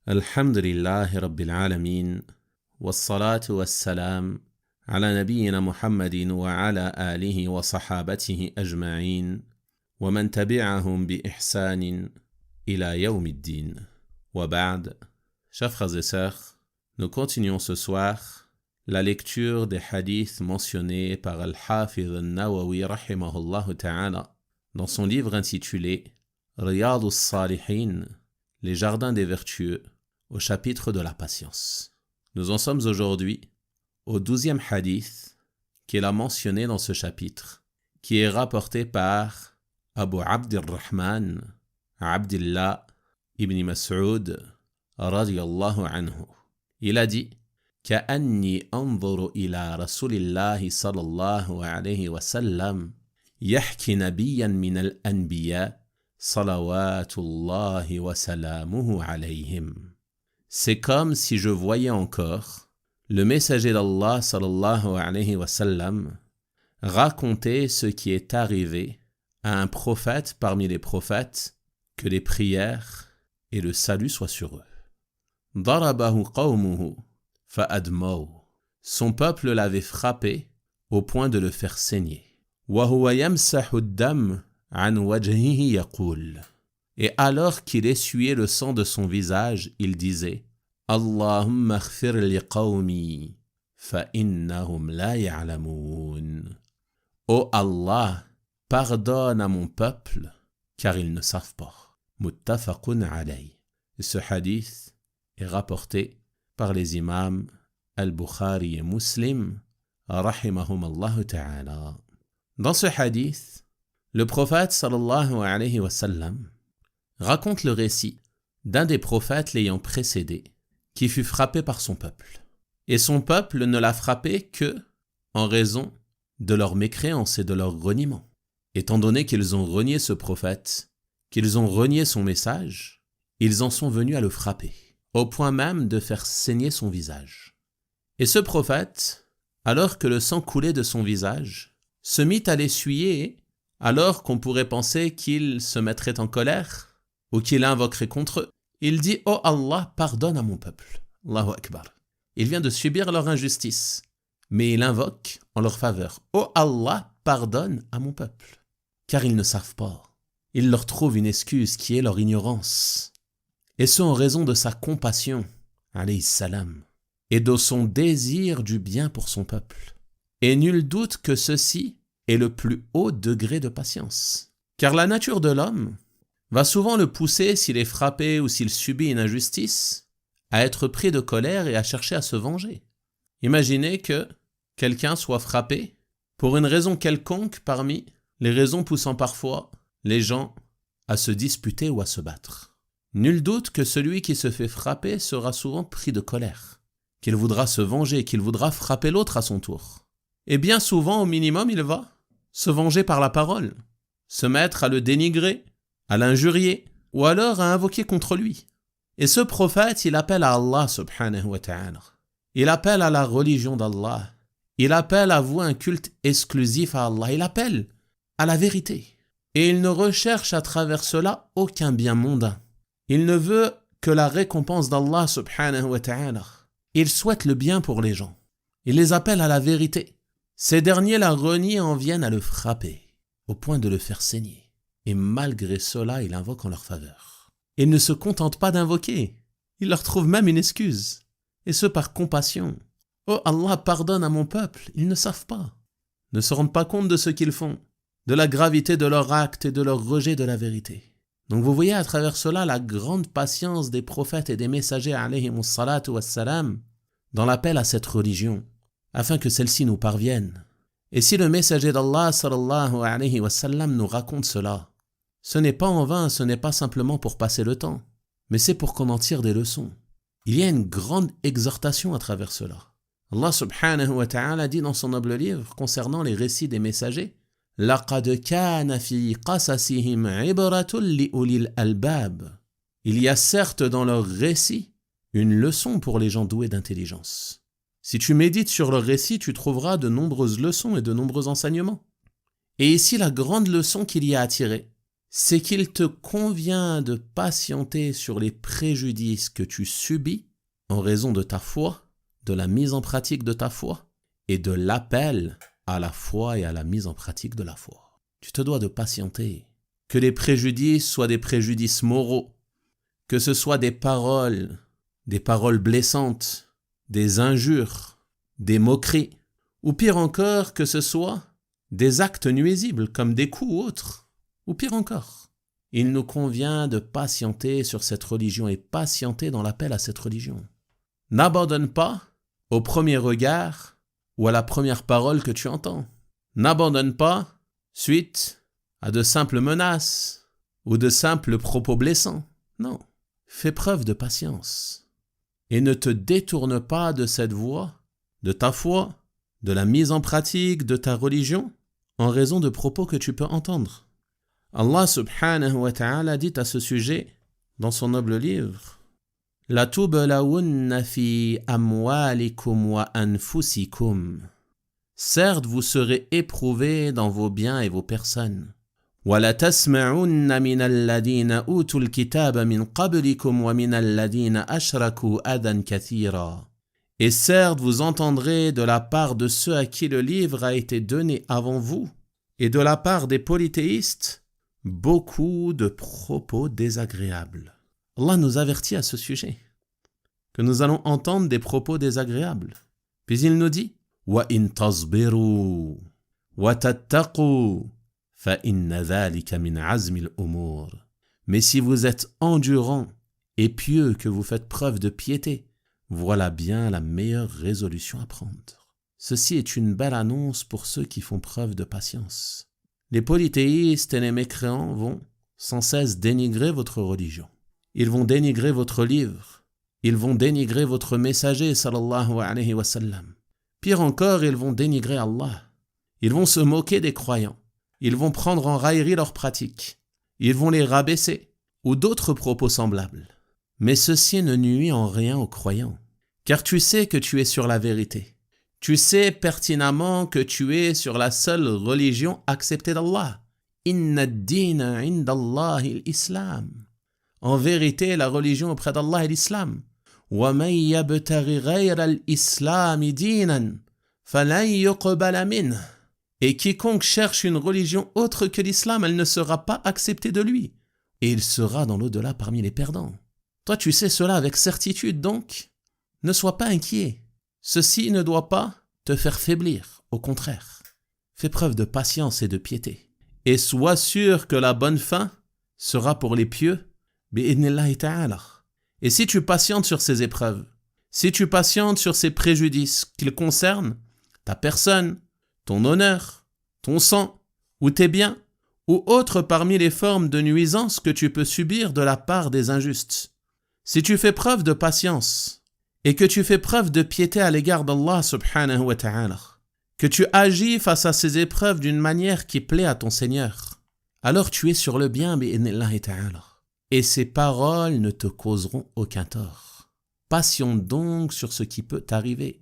الحمد لله رب العالمين والصلاة والسلام على نبينا محمد وعلى آله وصحابته أجمعين ومن تبعهم بإحسان إلى يوم الدين. وبعد, chers frères et sœurs, nous continuons ce soir la lecture des hadiths mentionnés par Al-Hafiz al-Nawawi rahimahullah ta'ala dans son livre intitulé Riyad al-Salihin, les jardins des vertueux, au chapitre de la patience. Nous en sommes aujourd'hui au 12e hadith qu'il a mentionné dans ce chapitre, qui est rapporté par Abu Abdirrahman Abdillah ibn Mas'ud radiyallahu anhu. Il a dit: كأني أنظر إلى رسول الله صلى الله عليه وسلم يحكي نبيا من الأنبياء صلوات الله وسلامه عليهم. C'est comme si je voyais encore le messager d'Allah sallallahu alayhi wa sallam raconter ce qui est arrivé à un prophète parmi les prophètes, que les prières et le salut soient sur eux. ضربه قومه فأدموه. Son peuple l'avait frappé au point de le faire saigner. وهو يمسح الدم عن وجهه يقول. Et alors qu'il essuyait le sang de son visage, il disait: Allahumma ighfir li qawmi fa innahum la ya'lamun. Ô Allah, pardonne à mon peuple, car ils ne savent pas. Muttafaqun alayh. Ce hadith est rapporté par les imams Al-Bukhari et Muslim, rahimahumallahu ta'ala. Dans ce hadith, le prophète sallallahu alayhi wa sallam raconte le récit d'un des prophètes l'ayant précédé, qui fut frappé par son peuple. Et son peuple ne l'a frappé que en raison de leur mécréance et de leur reniement. Étant donné qu'ils ont renié ce prophète, qu'ils ont renié son message, ils en sont venus à le frapper, au point même de faire saigner son visage. Et ce prophète, alors que le sang coulait de son visage, se mit à l'essuyer, alors qu'on pourrait penser qu'il se mettrait en colère, ou qu'il invoquerait contre eux. Il dit: « Oh Allah, pardonne à mon peuple. » Allahu Akbar. Il vient de subir leur injustice, mais il invoque en leur faveur: « Oh Allah, pardonne à mon peuple. » Car ils ne savent pas. Il leur trouve une excuse qui est leur ignorance. Et ce en raison de sa compassion, alayhi salam, et de son désir du bien pour son peuple. Et nul doute que ceci est le plus haut degré de patience. Car la nature de l'homme va souvent le pousser, s'il est frappé ou s'il subit une injustice, à être pris de colère et à chercher à se venger. Imaginez que quelqu'un soit frappé pour une raison quelconque parmi les raisons poussant parfois les gens à se disputer ou à se battre. Nul doute que celui qui se fait frapper sera souvent pris de colère, qu'il voudra se venger, qu'il voudra frapper l'autre à son tour. Et bien souvent, au minimum, il va se venger par la parole, se mettre à le dénigrer, à l'injurier, ou alors à invoquer contre lui. Et ce prophète, il appelle à Allah subhanahu wa ta'ala. Il appelle à la religion d'Allah. Il appelle à vouer un culte exclusif à Allah. Il appelle à la vérité. Et il ne recherche à travers cela aucun bien mondain. Il ne veut que la récompense d'Allah subhanahu wa ta'ala. Il souhaite le bien pour les gens. Il les appelle à la vérité. Ces derniers la renient et en viennent à le frapper, au point de le faire saigner. Et malgré cela, il invoque en leur faveur. Il ne se contente pas d'invoquer, il leur trouve même une excuse, et ce par compassion. Oh Allah, pardonne à mon peuple, ils ne savent pas, ne se rendent pas compte de ce qu'ils font, de la gravité de leur acte et de leur rejet de la vérité. Donc vous voyez à travers cela la grande patience des prophètes et des messagers alayhimus salatu wassalam dans l'appel à cette religion, afin que celle-ci nous parvienne. Et si le messager d'Allah sallallahu alayhi wa sallam nous raconte cela, ce n'est pas en vain, ce n'est pas simplement pour passer le temps, mais c'est pour qu'on en tire des leçons. Il y a une grande exhortation à travers cela. Allah subhanahu wa ta'ala dit dans son noble livre concernant les récits des messagers: لَقَدْ كَانَ فِي قَصَصِهِمْ عِبْرَةٌ لِأُولِي الْأَلْبَابِ. Il y a certes dans leurs récits une leçon pour les gens doués d'intelligence. Si tu médites sur leur récit, tu trouveras de nombreuses leçons et de nombreux enseignements. Et ici, la grande leçon qu'il y a à tirer, c'est qu'il te convient de patienter sur les préjudices que tu subis en raison de ta foi, de la mise en pratique de ta foi et de l'appel à la foi et à la mise en pratique de la foi. Tu te dois de patienter. Que les préjudices soient des préjudices moraux, que ce soit des paroles blessantes, des injures, des moqueries, ou pire encore que ce soit des actes nuisibles comme des coups ou autres, ou pire encore. Il nous convient de patienter sur cette religion et patienter dans l'appel à cette religion. N'abandonne pas au premier regard ou à la première parole que tu entends. N'abandonne pas suite à de simples menaces ou de simples propos blessants. Non, fais preuve de patience et ne te détourne pas de cette voie, de ta foi, de la mise en pratique de ta religion en raison de propos que tu peux entendre. Allah subhanahu wa ta'ala dit à ce sujet dans son noble livre: La tublawunna fi amwalikum wa anfusikum. Certes, vous serez éprouvés dans vos biens et vos personnes. Wa la tasma'unna min alladhina utul kitaba min qablikum wa min alladhina ashraku adan kathira. Et certes, vous entendrez de la part de ceux à qui le livre a été donné avant vous et de la part des polythéistes beaucoup de propos désagréables. Allah nous avertit à ce sujet que nous allons entendre des propos désagréables. Puis il nous dit: Wa in tasbiru wa tattaqu fa inna dhalika min azmi al-umur. Mais si vous êtes endurant et pieux, que vous faites preuve de piété, voilà bien la meilleure résolution à prendre. Ceci est une belle annonce pour ceux qui font preuve de patience. Les polythéistes et les mécréants vont sans cesse dénigrer votre religion. Ils vont dénigrer votre livre. Ils vont dénigrer votre messager, sallallahu alayhi wa sallam. Pire encore, ils vont dénigrer Allah. Ils vont se moquer des croyants. Ils vont prendre en raillerie leurs pratiques. Ils vont les rabaisser, ou d'autres propos semblables. Mais ceci ne nuit en rien aux croyants, car tu sais que tu es sur la vérité. Tu sais pertinemment que tu es sur la seule religion acceptée d'Allah. Inna ad-dina inda Allahi al-Islam. En vérité, la religion auprès d'Allah est l'islam. وَمَنْ يَبْتَغِ غَيْرَ الْإِسْلَامِ دِينًا فَلَنْ يُقْبَلَ مِنْهُ. Et quiconque cherche une religion autre que l'islam, elle ne sera pas acceptée de lui. Et il sera dans l'au-delà parmi les perdants. Toi, tu sais cela avec certitude, donc ne sois pas inquiet. Ceci ne doit pas te faire faiblir, au contraire. Fais preuve de patience et de piété. Et sois sûr que la bonne fin sera pour les pieux, bi'idhnillahi ta'ala. Et si tu patientes sur ces épreuves, si tu patientes sur ces préjudices qu'ils concernent ta personne, ton honneur, ton sang, ou tes biens, ou autres parmi les formes de nuisance que tu peux subir de la part des injustes, si tu fais preuve de patience et que tu fais preuve de piété à l'égard d'Allah subhanahu wa ta'ala, que tu agis face à ces épreuves d'une manière qui plaît à ton Seigneur, alors tu es sur le bien, bi'idhnillahi ta'ala. Et ces paroles ne te causeront aucun tort. Patiente donc sur ce qui peut t'arriver.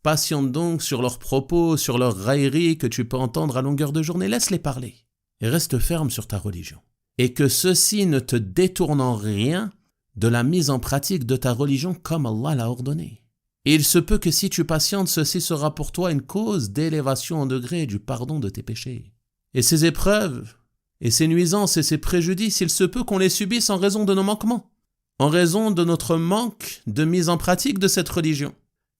Patiente donc sur leurs propos, sur leurs railleries que tu peux entendre à longueur de journée. Laisse-les parler et reste ferme sur ta religion. Et que ceci ne te détourne en rien de la mise en pratique de ta religion comme Allah l'a ordonné. Et il se peut que si tu patientes, ceci sera pour toi une cause d'élévation en degré du pardon de tes péchés. Et ces épreuves, et ces nuisances et ces préjudices, il se peut qu'on les subisse en raison de nos manquements, en raison de notre manque de mise en pratique de cette religion.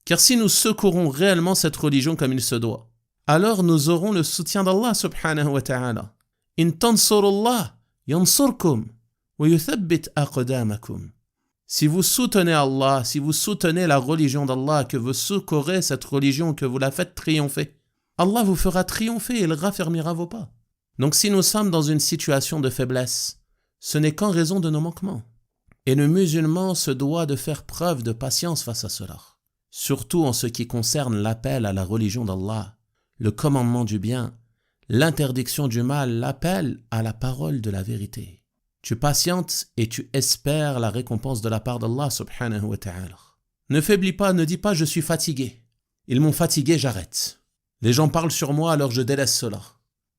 Car si nous secourons réellement cette religion comme il se doit, alors nous aurons le soutien d'Allah subhanahu wa ta'ala. In tansurullah yansurkum wa yuthabbit aqdamakum. Si vous soutenez Allah, si vous soutenez la religion d'Allah, que vous secourez cette religion, que vous la faites triompher, Allah vous fera triompher et il raffermira vos pas. Donc si nous sommes dans une situation de faiblesse, ce n'est qu'en raison de nos manquements. Et le musulman se doit de faire preuve de patience face à cela. Surtout en ce qui concerne l'appel à la religion d'Allah, le commandement du bien, l'interdiction du mal, l'appel à la parole de la vérité. Tu patientes et tu espères la récompense de la part d'Allah subhanahu wa ta'ala. Ne faiblis pas, ne dis pas « je suis fatigué ». Ils m'ont fatigué, j'arrête. Les gens parlent sur moi, alors je délaisse cela.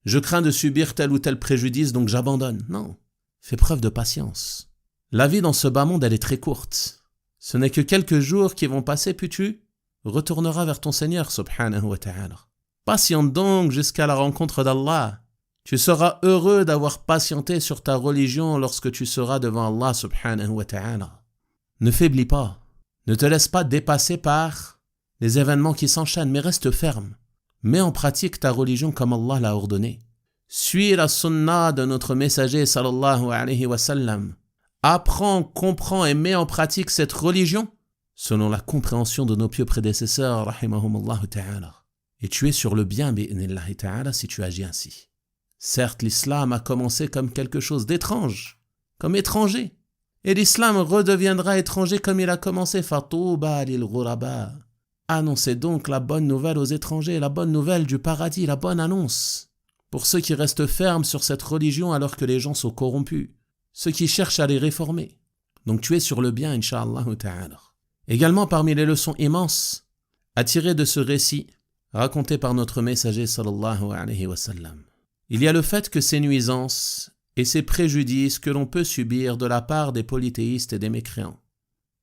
Je crains de subir tel ou tel préjudice, donc j'abandonne. Non, fais preuve de patience. La vie dans ce bas monde, elle est très courte. Ce n'est que quelques jours qui vont passer, puis tu retourneras vers ton Seigneur, subhanahu wa ta'ala. Patiente donc jusqu'à la rencontre d'Allah. Tu seras heureux d'avoir patienté sur ta religion lorsque tu seras devant Allah, subhanahu wa ta'ala. Ne faiblis pas. Ne te laisse pas dépasser par les événements qui s'enchaînent, mais reste ferme. Mets en pratique ta religion comme Allah l'a ordonné. Suis la sunna de notre messager sallallahu alayhi wa sallam. Apprends, comprends et mets en pratique cette religion selon la compréhension de nos pieux prédécesseurs, rahimahumullah ta'ala. Et tu es sur le bien, bi'idhnillahi ta'ala, si tu agis ainsi. Certes, l'islam a commencé comme quelque chose d'étrange, comme étranger. Et l'islam redeviendra étranger comme il a commencé. Fatouba lil ghuraba. Annoncez donc la bonne nouvelle aux étrangers, la bonne nouvelle du paradis, la bonne annonce. Pour ceux qui restent fermes sur cette religion alors que les gens sont corrompus. Ceux qui cherchent à les réformer. Donc tu es sur le bien, incha'Allah ta'ala. Également parmi les leçons immenses à tirer de ce récit raconté par notre messager sallallahu alayhi wa sallam. Il y a le fait que ces nuisances et ces préjudices que l'on peut subir de la part des polythéistes et des mécréants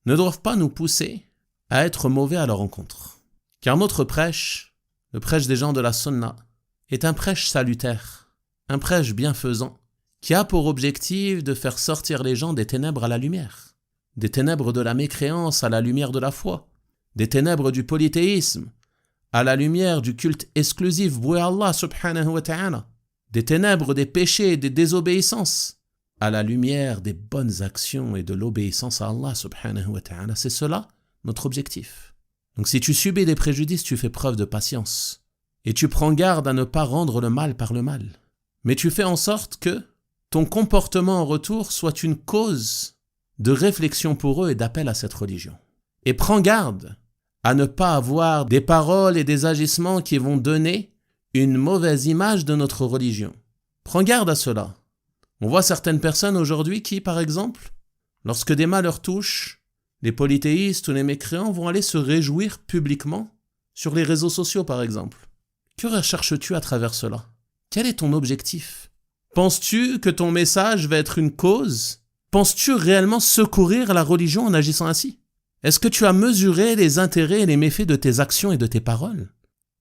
ne doivent pas nous pousser à être mauvais à leur encontre. Car notre prêche, le prêche des gens de la sunna, est un prêche salutaire, un prêche bienfaisant, qui a pour objectif de faire sortir les gens des ténèbres à la lumière, des ténèbres de la mécréance à la lumière de la foi, des ténèbres du polythéisme à la lumière du culte exclusif voué à Allah subhanahu wa ta'ala, des ténèbres des péchés et des désobéissances à la lumière des bonnes actions et de l'obéissance à Allah subhanahu wa ta'ala. C'est cela notre objectif. Donc si tu subis des préjudices, tu fais preuve de patience et tu prends garde à ne pas rendre le mal par le mal. Mais tu fais en sorte que ton comportement en retour soit une cause de réflexion pour eux et d'appel à cette religion. Et prends garde à ne pas avoir des paroles et des agissements qui vont donner une mauvaise image de notre religion. Prends garde à cela. On voit certaines personnes aujourd'hui qui, par exemple, lorsque des malheurs touchent, les polythéistes ou les mécréants vont aller se réjouir publiquement sur les réseaux sociaux, par exemple. Que recherches-tu à travers cela? Quel est ton objectif? Penses-tu que ton message va être une cause? Penses-tu réellement secourir la religion en agissant ainsi? Est-ce que tu as mesuré les intérêts et les méfaits de tes actions et de tes paroles?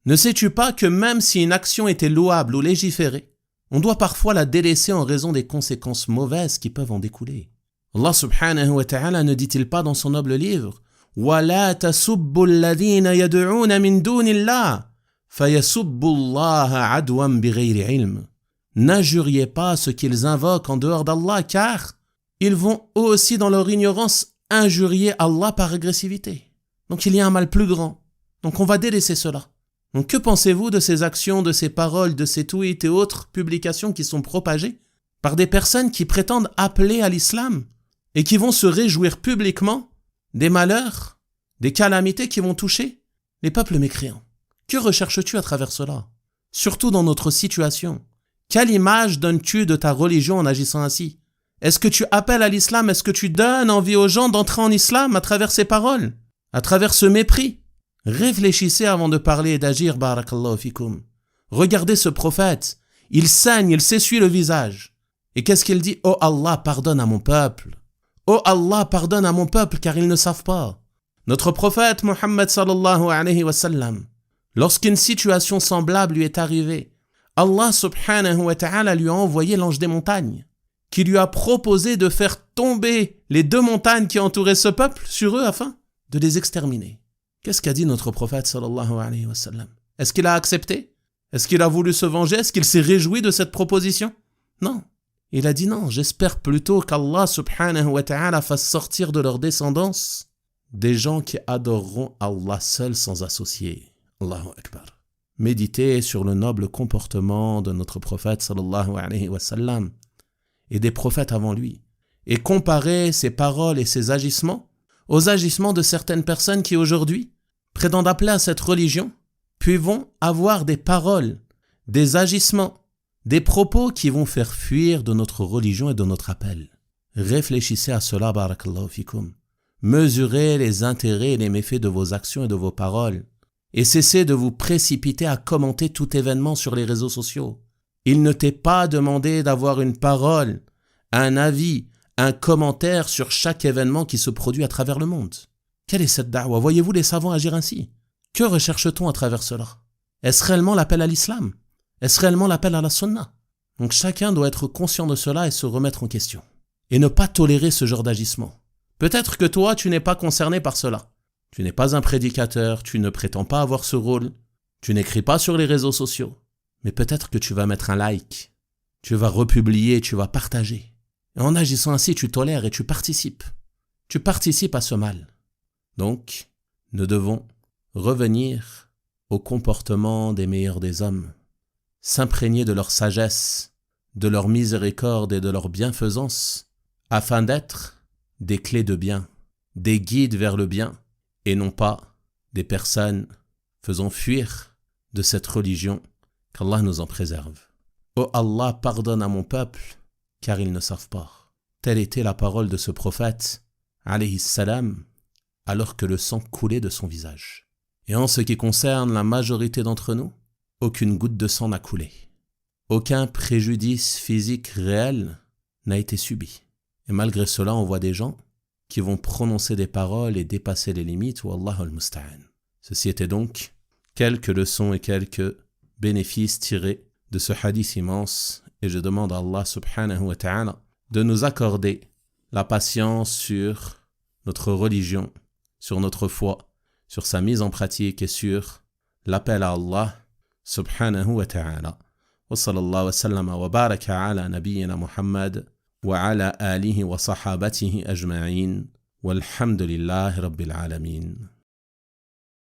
Ne sais-tu pas que même si une action était louable ou légiférée, on doit parfois la délaisser en raison des conséquences mauvaises qui peuvent en découler? Allah subhanahu wa ta'ala ne dit-il pas dans son noble livre « وَلَا تَسُبُّوا الَّذِينَ يَدْعُونَ مِن دُونِ اللَّهِ فَيَسُبُّوا اللَّهَ عَدْوًا بِغَيْرِ عِلْمٍ » N'injuriez pas ceux qu'ils invoquent en dehors d'Allah, car ils vont eux aussi dans leur ignorance injurier Allah par agressivité. Donc il y a un mal plus grand. Donc on va délaisser cela. Donc que pensez-vous de ces actions, de ces paroles, de ces tweets et autres publications qui sont propagées par des personnes qui prétendent appeler à l'islam et qui vont se réjouir publiquement des malheurs, des calamités qui vont toucher les peuples mécréants? Que recherches-tu à travers cela? Surtout dans notre situation. Quelle image donnes-tu de ta religion en agissant ainsi? Est-ce que tu appelles à l'islam? Est-ce que tu donnes envie aux gens d'entrer en islam à travers ces paroles? À travers ce mépris? Réfléchissez avant de parler et d'agir, barakallahu fikum. Regardez ce prophète. Il saigne, il s'essuie le visage. Et qu'est-ce qu'il dit? Oh Allah, pardonne à mon peuple. Oh Allah, pardonne à mon peuple, car ils ne savent pas. Notre prophète Muhammad sallallahu alayhi wa sallam, lorsqu'une situation semblable lui est arrivée, Allah subhanahu wa ta'ala lui a envoyé l'ange des montagnes, qui lui a proposé de faire tomber les 2 montagnes qui entouraient ce peuple sur eux afin de les exterminer. Qu'est-ce qu'a dit notre prophète sallallahu alayhi wa sallam? Est-ce qu'il a accepté? Est-ce qu'il a voulu se venger? Est-ce qu'il s'est réjoui de cette proposition? Non. Il a dit non, j'espère plutôt qu'Allah subhanahu wa ta'ala fasse sortir de leur descendance des gens qui adoreront Allah seul sans associer. Allahu Akbar. Méditez sur le noble comportement de notre prophète sallallahu alayhi wa sallam et des prophètes avant lui, et comparez ses paroles et ses agissements aux agissements de certaines personnes qui aujourd'hui prétendent appeler à cette religion, puis vont avoir des paroles, des agissements, des propos qui vont faire fuir de notre religion et de notre appel. Réfléchissez à cela, barakallahu fikum. Mesurez les intérêts et les méfaits de vos actions et de vos paroles, et cessez de vous précipiter à commenter tout événement sur les réseaux sociaux. Il ne t'est pas demandé d'avoir une parole, un avis, un commentaire sur chaque événement qui se produit à travers le monde. Quelle est cette da'wa? Voyez-vous les savants agir ainsi? Que recherche-t-on à travers cela? Est-ce réellement l'appel à l'islam? Est-ce réellement l'appel à la sunna? Donc chacun doit être conscient de cela et se remettre en question. Et ne pas tolérer ce genre d'agissement. Peut-être que toi, tu n'es pas concerné par cela. Tu n'es pas un prédicateur, tu ne prétends pas avoir ce rôle, tu n'écris pas sur les réseaux sociaux. Mais peut-être que tu vas mettre un like, tu vas republier, tu vas partager. Et en agissant ainsi, tu tolères et tu participes. Tu participes à ce mal. Donc, nous devons revenir au comportement des meilleurs des hommes, s'imprégner de leur sagesse, de leur miséricorde et de leur bienfaisance, afin d'être des clés de bien, des guides vers le bien, et non pas des personnes faisant fuir de cette religion, qu'Allah nous en préserve. Oh Allah, pardonne à mon peuple, car ils ne savent pas. Telle était la parole de ce prophète, alayhi salam, alors que le sang coulait de son visage. Et en ce qui concerne la majorité d'entre nous, aucune goutte de sang n'a coulé. Aucun préjudice physique réel n'a été subi. Et malgré cela, on voit des gens qui vont prononcer des paroles et dépasser les limites, wallahu al-musta'an. Ceci était donc quelques leçons et quelques bénéfices tirés de ce hadith immense, et je demande à Allah subhanahu wa ta'ala de nous accorder la patience sur notre religion, sur notre foi, sur sa mise en pratique et sur l'appel à Allah subhanahu wa ta'ala. Wa sallallahu wa sallama wa baraka ala nabiyyina Muhammad wa ala alihi wa sahabatihi ajma'in walhamdulillahi rabbil alamin.